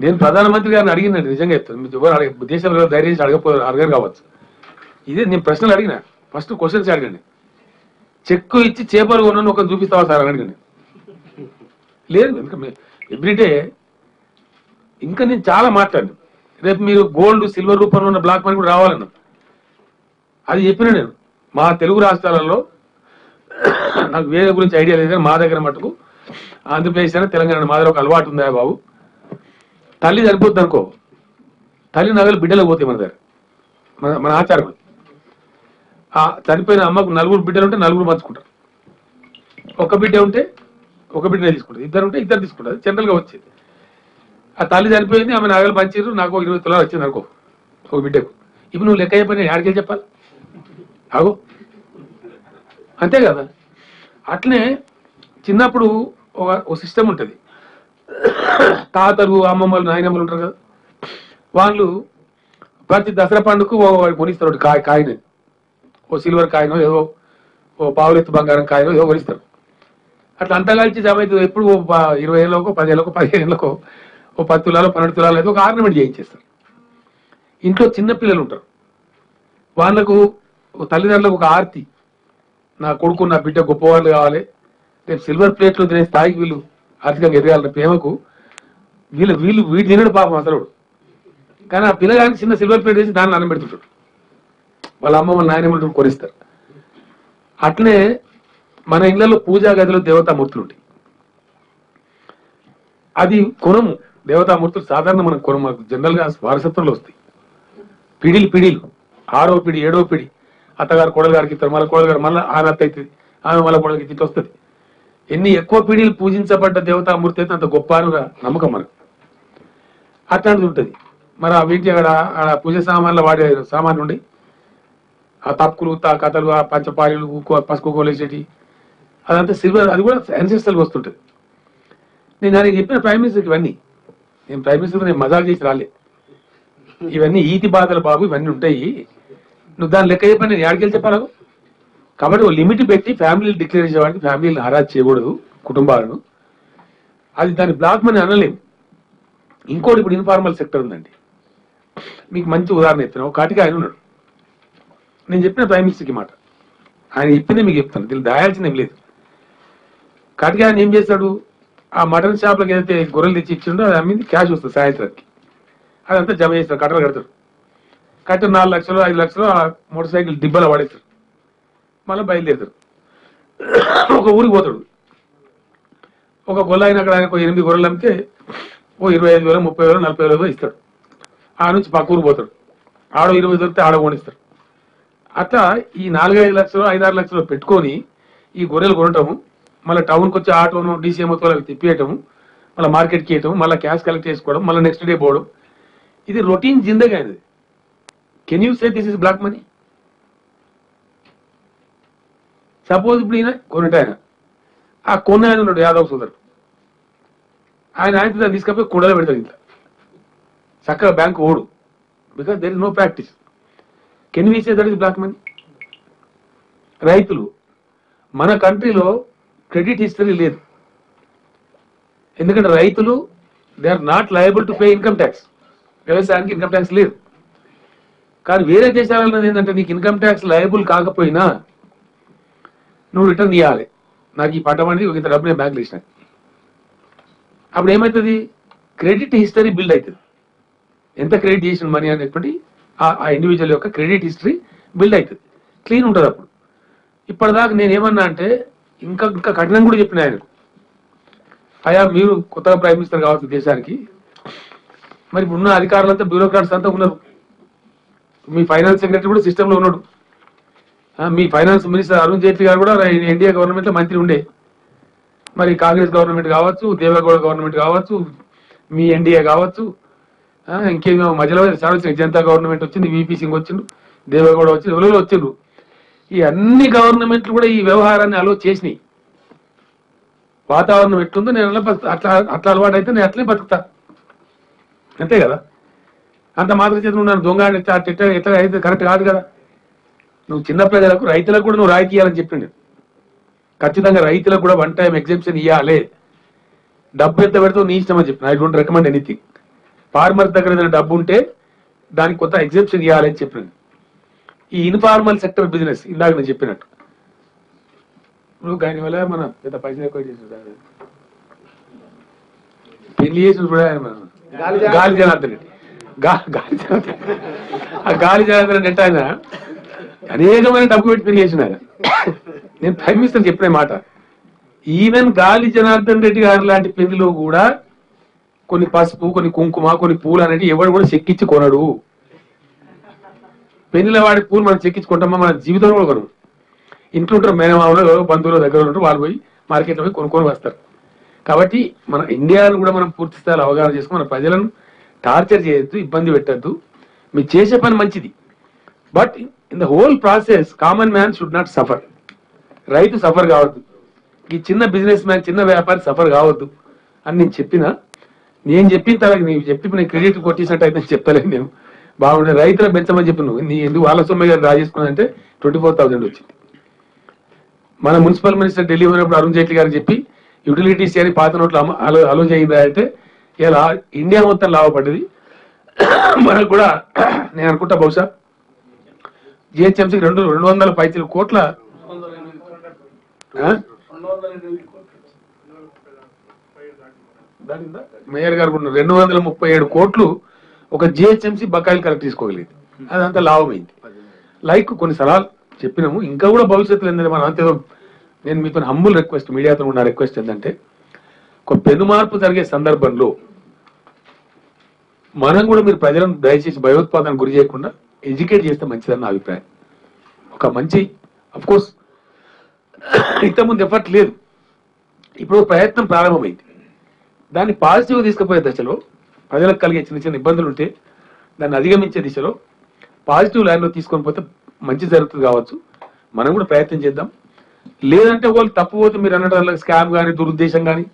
A: నేను ప్రధానమంత్రి గారిని అడిగినండి, నిజంగా చెప్తాను, దేశంలో ధైర్యం అడగరు కావచ్చు. ఇదే నేను ప్రశ్నలు అడిగిన, ఫస్ట్ క్వశ్చన్స్ అడగండి. చెక్కు ఇచ్చి చేపలు కొన్నాను ఒక చూపిస్తావా సార్ అని అడగండి. లేదు, ఎవ్రీడే ఇంకా నేను చాలా మాట్లాడినా. రేపు మీరు గోల్డ్ సిల్వర్ రూపంలో ఉన్న బ్లాక్ మనీ కూడా రావాలన్నా, అది చెప్పిన నేను. మా తెలుగు రాష్ట్రాలలో నాకు వేరే గురించి ఐడియా లేదు, కానీ మా దగ్గర మటుకు ఆంధ్రప్రదేశ్ అయినా తెలంగాణ మా దగ్గర ఒక అలవాటు ఉందా బాబు, తల్లి సరిపోద్ది అనుకో, తల్లి నగలు బిడ్డలకు పోతాయి మన దగ్గర, మన ఆచారం. చనిపోయిన అమ్మకు 4 బిడ్డలు ఉంటే 4 పంచుకుంటారు, ఒక బిడ్డ ఉంటే ఒక బిడ్డనే తీసుకుంటారు, ఇద్దరు ఉంటే ఇద్దరు తీసుకుంటారు, జనరల్ గా వచ్చేది. ఆ తల్లి చనిపోయింది, ఆమె నగలు పంచారు, నాకు 20 తులాలు వచ్చింది అనుకో ఒక బిడ్డకు. ఇప్పుడు నువ్వు లెక్క అయిపోయినా ఆడికెళ్ళి చెప్పాలి, ఆగో, అంతే కదా. అట్లనే చిన్నప్పుడు ఒక సిస్టమ్ ఉంటుంది. తాతలు అమ్మమ్మలు నాయనమ్మలు ఉంటారు కదా, వాళ్ళు ప్రతి దసరా పండుగకు కొనిస్తారు కాయిన్, ఓ సిల్వర్ కాయినో ఏదో ఓ పావులెత్తు బంగారం కాయినో ఏదో కొనిస్తారు. అట్లా అంతా కలిసి జమ అవుతుంది. ఎప్పుడు 20 ఏళ్ళకో 10 ఏళ్ళకో 15 ఏళ్ళకో ఓ 10 తులాలు 12 తులాలు అయితే ఒక ఆర్నమెంట్ చేయించేస్తారు. ఇంట్లో చిన్న పిల్లలు ఉంటారు, వాళ్ళకు తల్లిదండ్రులకు ఒక ఆర్తి, నా కొడుకు నా బిడ్డ గొప్పవాళ్ళు కావాలి, రేపు సిల్వర్ ప్లేట్లు తినే స్థాయికి వీళ్ళు ఆర్థికంగా ఎదగాలన్న ప్రేమకు వీళ్ళు తినడు పాపం అసలు. కానీ ఆ పిల్లగానికి చిన్న సిల్వర్ ప్లేట్ వేసి దాన్ని అన్నం పెడుతుంటాడు. వాళ్ళ అమ్మ వాళ్ళ నాయనమ్మలు కొనిస్తారు. అట్లనే మన ఇళ్లలో పూజా గదిలో దేవతామూర్తులు ఉంటాయి. అది కొనము. దేవతామూర్తులు సాధారణ మనం కొనము, జనరల్ గా వారసత్వంలో వస్తాయి. పిడిలు 6వ పిడి 7వ పిడి అత్తగారు కోడలు గారికి ఇస్తారు, మళ్ళీ కోడలు గారు మళ్ళీ ఆమె అత్త అవుతుంది, ఆమె మళ్ళీ కోడలికి ఇట్లా వస్తుంది. ఎన్ని ఎక్కువ పీడీలు పూజించబడ్డ దేవతామూర్తి అయితే అంత గొప్ప అనుగా నమ్మకం మనకు. అట్లాంటిది ఉంటుంది. మరి ఆ వీటి అక్కడ పూజ సామాన్లు వాడే సామాన్లు ఉండి ఆ తప్పులు కథలు ఆ పంచపారీలు పసుపు కోలేసేటి అదంతా సిల్వర్, అది కూడా యాన్సెస్ట్రల్గా వస్తుంటుంది. నేను దానికి చెప్పిన ప్రైమ్ మినిస్టర్కి ఇవన్నీ, నేను ప్రైమ్ మినిస్టర్ నేను మజాక్ చేసి రాలే, ఇవన్నీ ఈతి బాధలు బాబు, ఇవన్నీ ఉంటాయి, నువ్వు దాని లెక్క చెప్పని నేను ఎక్కడికి చెప్పాను. కాబట్టి ఒక లిమిట్ పెట్టి ఫ్యామిలీలు డిక్లేర్ చేసేవాడికి ఫ్యామిలీని హరాజ్ చేయకూడదు, కుటుంబాలను. అది దాని బ్లాక్ మనీ అనలేము. ఇంకోటి ఇప్పుడు ఇన్ఫార్మల్ సెక్టర్ ఉందండి. మీకు మంచి ఉదాహరణ చెప్తాను. ఒక కాటికి ఆయన ఉన్నాడు, నేను చెప్పిన ప్రైమ్ మినిస్టర్కి మాట, ఆయన చెప్పిందే మీకు చెప్తాను, దీన్ని దాయాల్సింది ఏం లేదు. కాటికి ఆయన ఏం చేస్తాడు, ఆ మటన్ షాప్లకు ఏదైతే గొర్రెలు తెచ్చి ఇచ్చిండో అది అమ్మింది, క్యాష్ వస్తుంది సాయంత్రానికి, అదంతా జమ చేస్తారు, కట్టలు కడతారు. కట్ట 4 లక్షలు 5 లక్షలు ఆ మోటార్ సైకిల్ దిబ్బలో పడేస్తారు, మళ్ళీ బయలుదేరుతారు. ఒక ఊరికి పోతాడు, ఒక గొల్ల అయిన అక్కడ ఆయనకు 8 గొర్రెలు అమ్మితే ఓ 25,000 30,000 40,000 ఇస్తాడు. ఆ నుంచి పక్క ఊరికి పోతాడు, ఆడ 20 దొరికితే ఆడ కొనిస్తాడు. అట్లా ఈ 4-5 లక్షలు 5-6 లక్షలు పెట్టుకొని ఈ గొర్రెలు కొనటము, మళ్ళీ టౌన్కి వచ్చి ఆటోను డీసీఎంతో అవి తిప్పియటము, మళ్ళీ మార్కెట్కి వేయటం, మళ్ళీ క్యాష్ కలెక్ట్ చేసుకోవడం, మళ్ళీ నెక్స్ట్ డే పోవడం, ఇది రొటీన్ జిందగీ అనేది. Can you say this is black money? Suppose ఇప్పుడు ఈయన కొనట ఆయన, ఆ కొన్న ఆయన ఉన్నాడు యాదవ్ సోదరు, ఆయన తీసుకపోయి కుండలో పెడతాడు, ఇంట్లో చక్కగా బ్యాంక్ ఓడు, because there is no practice. Can we say that is black money? రైతులు, మన కంట్రీలో క్రెడిట్ హిస్టరీ లేదు, ఎందుకంటే రైతులు they are not liable to pay income tax. వ్యవసాయానికి ఇన్కమ్ ట్యాక్స్ లేదు. కానీ వేరే దేశాలలో ఏంటంటే నీకు ఇన్కమ్ ట్యాక్స్ లయబుల్ కాకపోయినా నువ్వు రిటర్న్ ఇవ్వాలి, నాకు ఈ పంట పండి ఇంత డబ్బు నేను బ్యాంకులో ఇచ్చిన. అప్పుడు ఏమవుతుంది, క్రెడిట్ హిస్టరీ బిల్డ్ అవుతుంది. ఎంత క్రెడిట్ చేసిన మనీ అనేటువంటి ఆ ఇండివిజువల్ యొక్క క్రెడిట్ హిస్టరీ బిల్డ్ అవుతుంది, క్లీన్ ఉంటుంది. అప్పుడు ఇప్పటిదాకా నేను ఏమన్నా అంటే ఇంకా ఇంకా కఠినం కూడా చెప్పిన ఆయనకు, అయ్యా మీరు కొత్తగా ప్రైమ్ మినిస్టర్ కావచ్చు దేశానికి, మరి ఇప్పుడు ఉన్న అధికారులంతా బ్యూరోక్రాట్స్ అంతా ఉన్నారు, మీ ఫైనాన్స్ సెక్రటరీ కూడా సిస్టంలో ఉన్నాడు, మీ ఫైనాన్స్ మినిస్టర్ అరుణ్ జైట్లీ గారు కూడా ఎన్డీఏ గవర్నమెంట్లో మంత్రి ఉండే, మరి కాంగ్రెస్ గవర్నమెంట్ కావచ్చు, దేవేగౌడ గవర్నమెంట్ కావచ్చు, మీ ఎన్డీఏ కావచ్చు, ఇంకేమో మధ్యలో సార్వత్రిక జనతా గవర్నమెంట్ వచ్చింది, వీపీ సింగ్ వచ్చిండు, దేవేగౌడ వచ్చింది, ఎవరో వచ్చిండ్రు. ఈ అన్ని గవర్నమెంట్లు కూడా ఈ వ్యవహారాన్ని అలో చేసినాయి. వాతావరణం ఎట్లుందో నేను అట్లా అలవాటు అయితే నేను అట్లే బతుకుతా, అంతే కదా. అంత మాత్రం చేత నువ్వు దొంగ ఎట్లా అయితే కరెక్ట్ కాదు కదా. నువ్వు చిన్న ప్రజలకు రైతులకు కూడా నువ్వు రాయితీ ఇవ్వాలని చెప్పిండు. ఖచ్చితంగా రైతులకు కూడా 1 టైం ఎగ్జామ్షన్ ఇవ్వాలి. డబ్బు ఎంత పెడతావు నీ ఇష్టం అని చెప్పిన, I don't recommend anything. Farmer దగ్గర ఏదైనా డబ్బు ఉంటే దానికి కొత్త ఎగ్జామ్షన్ ఇవ్వాలి అని చెప్పినాను. ఈ ఇన్ఫార్మల్ సెక్టర్ బిజినెస్ ఇందాక నేను చెప్పినట్టు, నువ్వు దాని వల్ల మన పెద్ద పైసలు ఎక్కువ చేసి పెళ్లి చేసి కూడా గాలి జనార్దన్ రెడ్డి, ఆ గాలి జనార్దన్ రెడ్డి అంటే ఆయన అనేకమైన డబ్బు పెట్టి పెళ్లి చేసిన ఆయన. నేను ప్రైమ్ మినిస్టర్ చెప్పిన మాట, ఈవెన్ గాలి జనార్దన్ రెడ్డి గారు లాంటి పెళ్లిలో కూడా కొన్ని పసుపు కొన్ని కుంకుమ కొన్ని పూలు అనేది ఎవడు కూడా చెక్కించి కొనడు. పెళ్లిలో వాడి పూలు మనం చెక్కించుకుంటామా, మన జీవితంలో కూడా కొనము. ఇంట్లో ఉంటారు మేనమామలో బంధువుల దగ్గర ఉంటారు, వాళ్ళు పోయి మార్కెట్లో పోయి కొనుక్కొని వస్తారు. కాబట్టి మన ఇండియాను కూడా మనం పూర్తి స్థాయిలో అవగాహన చేసుకుని మన ప్రజలను టార్చర్ చేయొద్దు, ఇబ్బంది పెట్టద్దు. మీరు చేసే పని మంచిది, but in the whole process common man should not suffer. రైతు సఫర్ కావద్దు, ఈ చిన్న బిజినెస్ మ్యాన్ చిన్న వ్యాపారి సఫర్ కావద్దు అని నేను చెప్పిన. నేను చెప్పిన తర్వాత నీవు చెప్పి నేను క్రెడిట్ కొట్టేసినట్టు అయితే చెప్తలేదు. నేను బాగుండే రైతులకు పెంచమని చెప్పి నువ్వు నీ ఎందుకు వాళ్ళ సొమ్మె గారు డ్రా చేసుకున్నానంటే 24,000 వచ్చింది. మన మున్సిపల్ మినిస్టర్ ఢిల్లీ ఉన్నప్పుడు అరుణ్ జైట్లీ గారికి చెప్పి యూటిలిటీస్ అని పాత నోట్లు అలో చేయిందా అంటే ఇలా ఇండియా మొత్తం లాభపడ్డది. మనకు కూడా నేను అనుకుంటా బహుశా జిహెచ్ఎంసీకి 200 కోట్ల మేయర్ గారు 237 కోట్లు ఒక జిహెచ్ఎంసీ బకాయిలు కరెక్ట్ తీసుకోగలిగింది, అదంతా లాభమైంది. లైక్ కొన్ని సలహాలు చెప్పినాము, ఇంకా కూడా భవిష్యత్తులో ఏంటంటే మనం అంతేదో నేను మీతో హంబుల్ రిక్వెస్ట్, మీడియాతో ఉన్న రిక్వెస్ట్ ఏంటంటే ఒక పెను మార్పు జరిగే సందర్భంలో మనం కూడా మీరు ప్రజలను దయచేసి భయోత్పాదనకు గురి చేయకుండా ఎడ్యుకేట్ చేస్తే మంచిదని నా అభిప్రాయం. ఒక మంచి అఫ్ కోర్స్ ఇంతకుముందు ఎఫర్ట్ లేదు, ఇప్పుడు ప్రయత్నం ప్రారంభమైంది. దాన్ని పాజిటివ్గా తీసుకుపోయే దశలో ప్రజలకు కలిగే చిన్న చిన్న ఇబ్బందులు ఉంటే దాన్ని అధిగమించే దిశలో పాజిటివ్ లైన్లో తీసుకొని పోతే మంచి జరుగుతుంది కావచ్చు. మనం కూడా ప్రయత్నం చేద్దాం. లేదంటే వాళ్ళు తప్పు పోతే మీరు అన్నట్టు స్కామ్ కానీ దురుద్దేశం కానీ,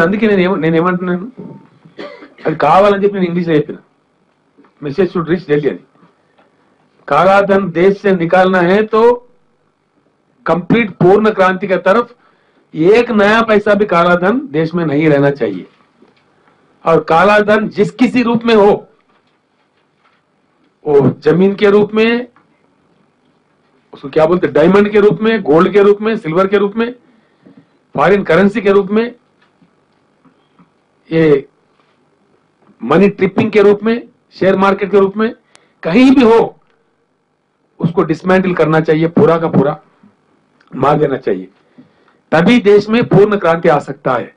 A: అందుకే నేనేమంటున్నాను, అది కావాలని చెప్పి నేను ఇంగ్లీష్లో చెప్పిన మెసేజ్ షుడ్ రీచ్ ఢిల్లీ అని. काला धन देश से निकालना है तो कंप्लीट पूर्ण क्रांति की तरफ एक नया पैसा भी काला धन देश में नहीं रहना चाहिए. और काला धन जिस किसी रूप में हो, वो जमीन के रूप में, उसको क्या बोलते, डायमंड के रूप में, गोल्ड के रूप में, सिल्वर के रूप में, फॉरेन करेंसी के रूप में, ये मनी ट्रिपिंग के रूप में, शेयर मार्केट के रूप में, कहीं भी हो उसको डिसमेंटल करना चाहिए, पूरा का पूरा मार देना चाहिए. तभी देश में पूर्ण क्रांति आ सकता है.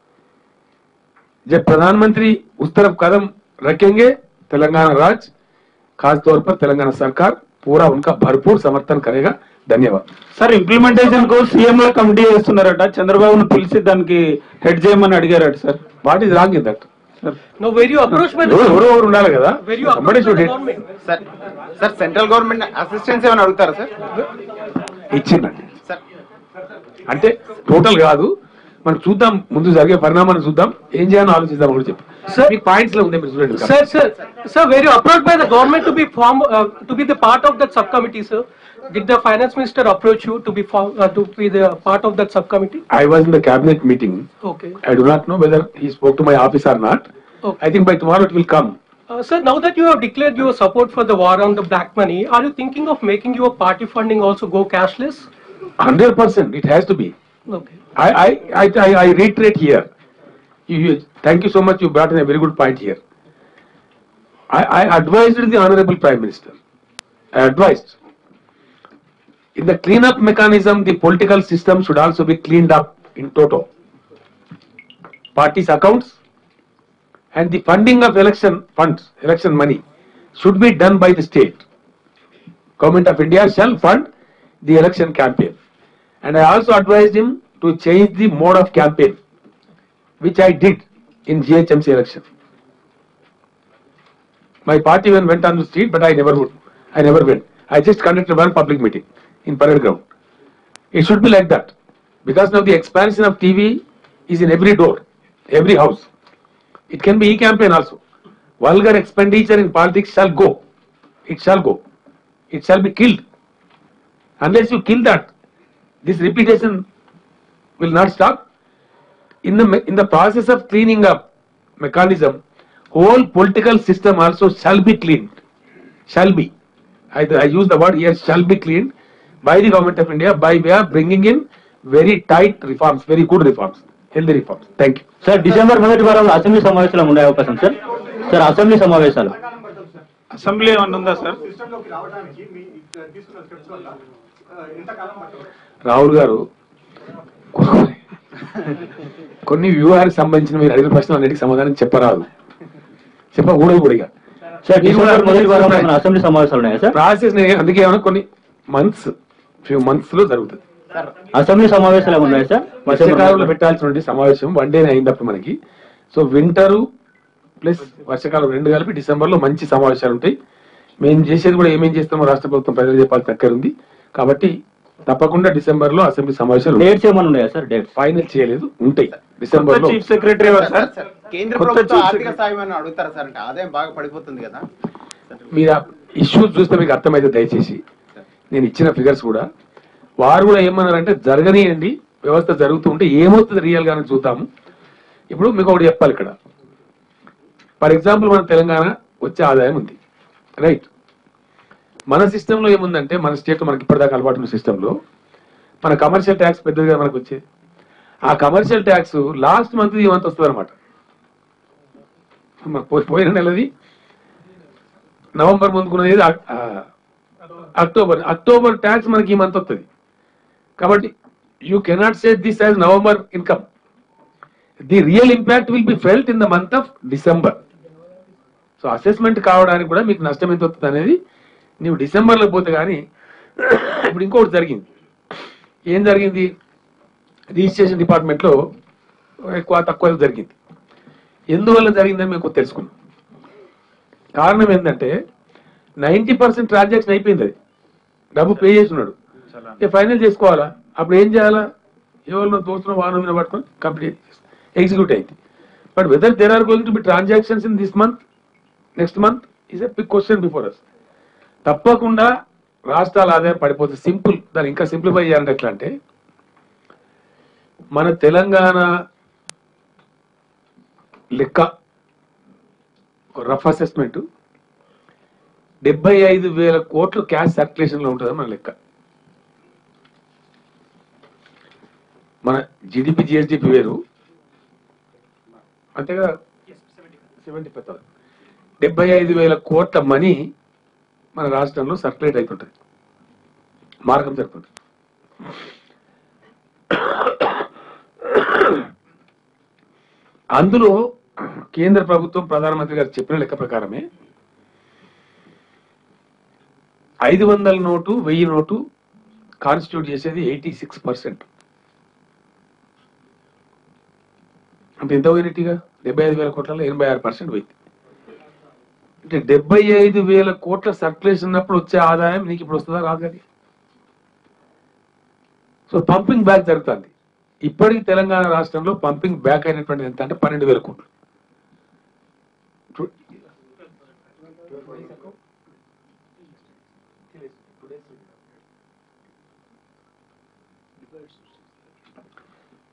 A: जब प्रधानमंत्री उस तरफ कदम रखेंगे, तेलंगाना राज्य खास तौर पर तेलंगाना सरकार पूरा उनका भरपूर समर्थन करेगा. धन्यवाद.
C: సార్ ఇంప్లిమెంటేషన్ కు సీఎం లో కమిటీ చేస్తున్నారట, చంద్రబాబును పిలిచి దానికి హెడ్ చేయమని అడిగారట sir.
A: What is wrong in that?
E: No, were you approached by the
A: ఎవరు ఉండాలి కదా,
E: were you
A: somebody
E: approached
A: should
E: by the
A: hit.
E: government?
G: Sir central government assistance ఏమైనా అడుగుతారా సార్?
A: ఇచ్చిందండి.
G: సార్
A: అంటే టోటల్ కాదు, మనం చూద్దాం, ముందు జరిగే పరిణామాన్ని చూద్దాం, ఏం చేయాలో ఆలోచిద్దాం కూడా చెప్పి.
E: Sir,
A: మీకు పాయింట్స్ లో ఉంది, మీరు చూడండి.
E: sir, were you approached by the government to be to be the part of that subcommittee, sir? Did the finance minister approach you to be the part of that subcommittee?
A: I was in the cabinet meeting.
E: Okay.
A: I do not know whether he spoke to my office or not.
E: Okay.
A: I think by tomorrow it will come.
E: Sir, now that you have declared your support for the war on the black money, are you thinking of making your party funding also go cashless?
A: 100% it has to be.
E: Okay.
A: I reiterate here. Thank you so much. You brought in a very good point here. I advised the Honorable Prime Minister. I advised. In the clean-up mechanism, the political system should also be cleaned up in toto. Parties' accounts and the funding of election funds, election money, should be done by the state. Government of India shall fund the election campaign. And I also advised him to change the mode of campaign, which I did in GHMC election. My party went on the street, but I never went. I just conducted one public meeting in parade ground. It should be like that, because now the expansion of TV is in every door, every house. It can be e-campaign also. Vulgar expenditure in politics shall go. It shall go. It shall be killed. Unless you kill that, this repetition will not stop. In the process of cleaning up mechanism, whole political system also shall be cleaned. Shall be. I use the word here, shall be cleaned by the government of India by way of bringing in very tight reforms, very good reforms, healthy reforms. Thank you.
H: Sir December మొదటి వారంలో assembly సమావేశాలు ఉండే అవకాశం sir. Sir assembly సమావేశాలు
C: assembly ఏమన్నా ఉందా sir?
A: Rahul గారు కొన్ని వ్యూహానికి సంబంధించిన మీరు అడిగిన ప్రశ్నలు అన్నిటికీ సమాధానం చెప్పరాదు, చెప్పకూడదు కూడా. ఇక
H: సార్ డిసెంబర్ మొదటి వారంలో మన అసెంబ్లీ సమావేశాలు ఉన్నాయా సార్?
A: ప్రాసెస్ అందుకే ఏమైనా కొన్ని ఫ్యూ మంత్స్ లో జరుగుతుంది.
H: అసెంబ్లీ సమావేశాలు ఉన్నాయా సార్?
A: వర్షాకాలంలో పెట్టాల్సిన సమావేశం వన్ డే అయిందప్పుడు మనకి. సో వింటరు ప్లస్ వర్షాకాలం రెండు కలిపి డిసెంబర్ లో మంచి సమావేశాలు ఉంటాయి. మేము చేసేది కూడా ఏమేం చేస్తామో రాష్ట్ర ప్రభుత్వం ప్రజలు చెప్పాల్సిన దగ్గర ఉంది. కాబట్టి తప్పకుండా డిసెంబర్ లో అసెంబ్లీ సమావేశాలు
H: డేట్స్ ఏమైనా ఉన్నాయా సార్? డేట్స్
A: ఫైనల్ చేయలేదు, ఉంటాయి డిసెంబర్ లో.
C: చీఫ్ సెక్రటరీ
G: సార్ కేంద్ర ప్రభుత్వం ఆర్థిక సాయం అని అడుగుతారా సార్? అంటే ఆదాయం బాగా పడిపోతుంది కదా.
A: మీరు ఆ ఇష్యూస్ చూస్తే మీకు అర్థమైతే దయచేసి నేను ఇచ్చిన ఫిగర్స్ కూడా వారు కూడా ఏమన్నారంటే జరగనియండి, వ్యవస్థ జరుగుతూ ఉంటే ఏమవుతుంది రియల్ గానే చూద్దాము. ఇప్పుడు మీకు ఒకటి చెప్పాలి ఇక్కడ. ఫర్ ఎగ్జాంపుల్ మన తెలంగాణ వచ్చే ఆదాయం ఉంది, రైట్. మన సిస్టంలో ఏముందంటే మన స్టేట్ మనకి ఇప్పటిదాకా అలవాటు ఉన్న సిస్టంలో మన కమర్షియల్ ట్యాక్స్ పెద్దదిగా మనకు వచ్చేది. ఆ కమర్షియల్ ట్యాక్స్ లాస్ట్ మంత్ ఈ మంత్ వస్తుంది అనమాట. పోయిన నెలది నవంబర్ ముందుకున్నది అక్టోబర్ ట్యాక్స్ మనకి ఈ మంత్ వస్తుంది. కాబట్టి you cannot say this as November income. The real impact will be felt in the month of December. So assessment కావడానికి కూడా మీకు నష్టం ఎంత వస్తుంది అనేది నువ్వు డిసెంబర్లో పోతే కానీ. ఇప్పుడు ఇంకోటి జరిగింది. ఏం జరిగింది? రిజిస్ట్రేషన్ డిపార్ట్మెంట్లో ఎక్కువ తక్కువ జరిగింది. ఎందువల్ల జరిగిందని మేము తెలుసుకున్నాం. కారణం ఏంటంటే 90% ట్రాన్సాక్షన్ అయిపోయింది. అది డబ్బు పే చేస్తున్నాడు, ఫైనల్ చేసుకోవాలా. అప్పుడు ఏం చేయాలా? ఎవరినో దోస్తున్న వాహనం మీద పట్టుకొని కంప్లీట్ ఎగ్జిక్యూట్ అయింది. But whether there are going to be transactions in this month, next month is a big question before us. తప్పకుండా రాష్ట్రాల ఆదాయం పడిపోతుంది. సింపుల్. దాన్ని ఇంకా సింప్లిఫై చేయాలంటే ఎట్లా అంటే, మన తెలంగాణ లెక్క రఫ్ అసెస్మెంట్ 75,000 కోట్లు క్యాష్ సర్క్యులేషన్ లో ఉంటుంది మన లెక్క. మన జిడిపి జిఎస్డిపి వేరు అంతేగా. 75,000 కోట్ల మనీ మన రాష్ట్రంలో సర్క్యులేట్ అవుతుంటుంది, మార్గం జరుగుతుంది. అందులో కేంద్ర ప్రభుత్వం ప్రధానమంత్రి గారు చెప్పిన లెక్క ప్రకారమే 500 నోటు 1000 నోటు కాన్స్టిట్యూట్ చేసేది 86%. అంటే ఎంత పోయినట్టుగా 75,000 కోట్లలో 86% పోయింది. అంటే 75,000 కోట్ల సర్క్యులేషన్ ఉన్నప్పుడు వచ్చే ఆదాయం నీకు ఇప్పుడు వస్తుందా? రాదు కదా. సో పంపింగ్ బ్యాక్ జరుగుతుంది. ఇప్పటికి తెలంగాణ రాష్ట్రంలో పంపింగ్ బ్యాక్ అయినటువంటి ఎంత అంటే 12,000 కోట్లు.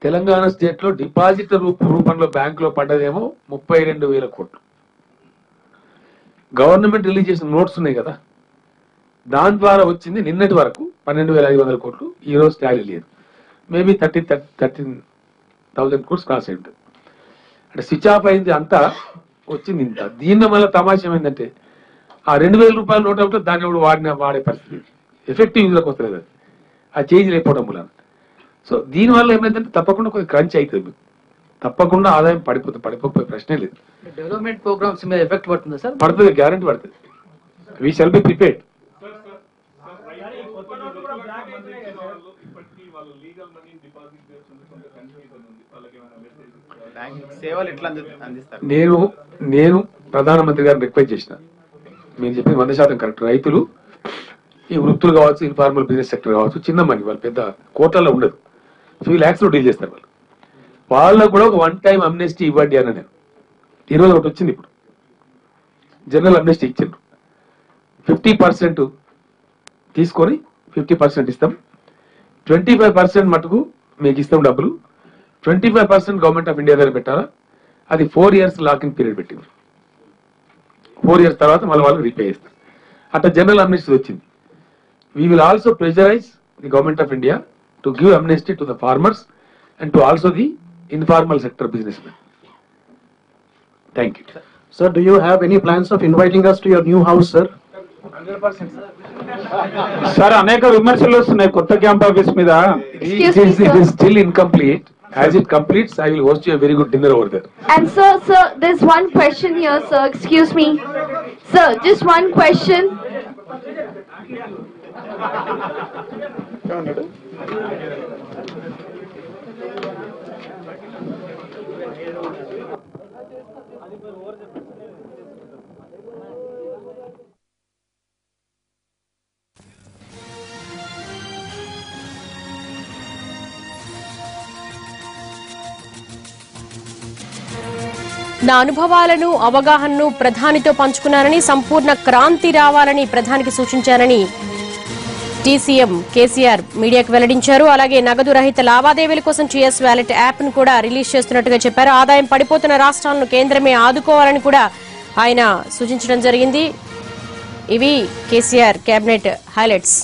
A: తెలంగాణ స్టేట్ లో డిపాజిట్ రూపంలో బ్యాంకులో పడ్డదేమో 32,000 కోట్లు. గవర్నమెంట్ రిలీజ్ చేసిన నోట్స్ ఉన్నాయి కదా, దాని ద్వారా వచ్చింది నిన్నటి వరకు 12,500 కోట్లు. ఈ రోజు టాలీ లేదు. మేబీ 13,000 కోట్స్ క్రాస్ అయి ఉంటుంది. అంటే స్విచ్ ఆఫ్ అయింది అంతా, వచ్చింది ఇంత. దీనిలో మళ్ళీ తమాషం ఏంటంటే ఆ 2,000 రూపాయల నోట్ అవుతుంది, దాన్ని కూడా వాడే పరిస్థితి ఎఫెక్టివ్ యూజ్లోకి వస్తుంది. అది చేంజ్ లేకపోవడం వల్ల. సో దీనివల్ల ఏమైందంటే తప్పకుండా కొంచెం క్రంచ్ అవుతుంది. తప్పకుండా ఆదాయం పడిపోతే ప్రశ్నే లేదు.
I: డెవలప్మెంట్ ప్రోగ్రామ్స్ మీద ఎఫెక్ట్ పడుతుంది సార్?
A: పడుతుంది, గ్యారంటీ పడుతుంది. We shall be prepared. నేను ప్రధానమంత్రి గారిని రిక్వెస్ట్ చేసిన, మీరు చెప్పింది 100% కరెక్ట్. రైతులు ఈ వృత్తులు కావచ్చు, ఇన్ఫార్మల్ బిజినెస్ సెక్టర్ కావచ్చు, చిన్న మనీ వాళ్ళు పెద్ద కోట్లలో ఉండదు, ఫ్యూ ల్యాక్స్ లో డీల్ చేస్తారు వాళ్ళు. వాళ్ళకు కూడా ఒక 1 టైం అమ్నెస్టీ ఇవ్వండి అన్న. నేను ఈరోజు ఒకటి వచ్చింది. ఇప్పుడు జనరల్ అమ్నెస్టీ ఇచ్చిండ్రు. 50% తీసుకొని 50% ఇస్తాం, 25% మటుకు మీకు ఇస్తాం డబ్బులు, 25% గవర్నమెంట్ ఆఫ్ ఇండియా దగ్గర పెట్టాలా. అది 4 years లాకింగ్ పీరియడ్ పెట్టింది. 4 years తర్వాత మళ్ళీ వాళ్ళు రీపే చేస్తారు. అట్లా జనరల్ అమ్నెస్టీ వచ్చింది. We will also pressurize the government of India to give amnesty to the farmers and to also the informal sector businessmen. Thank you.
B: Sir, do you have any plans of inviting us to your new house, sir?
A: 100%.
C: Sir అనేక విమర్శలు వస్తున్నాయి కొత్త camp office మీద.
A: It is still incomplete. As it completes, I will host you a very good dinner over there.
J: And sir, there's one question here, sir. Excuse me. Sir, just one question.
K: నా అనుభవాలను అవగాహనను ప్రధానితో పంచుకున్నారని, సంపూర్ణ క్రాంతి రావాలని ప్రధానికి సూచించారని TCM KCR మీడియాకు వెల్లడించారు. అలాగే నగదు రహిత లావాదేవీల కోసం టీఎస్ వాలెట్ యాప్ ను కూడా రిలీజ్ చేస్తున్నట్టుగా చెప్పారు. ఆదాయం పడిపోతున్న రాష్ట్రాలను కేంద్రమే ఆదుకోవాలని కూడా ఆయన సూచించడం జరిగింది. ఇవి కేసీఆర్ కేబినెట్ హైలైట్స్.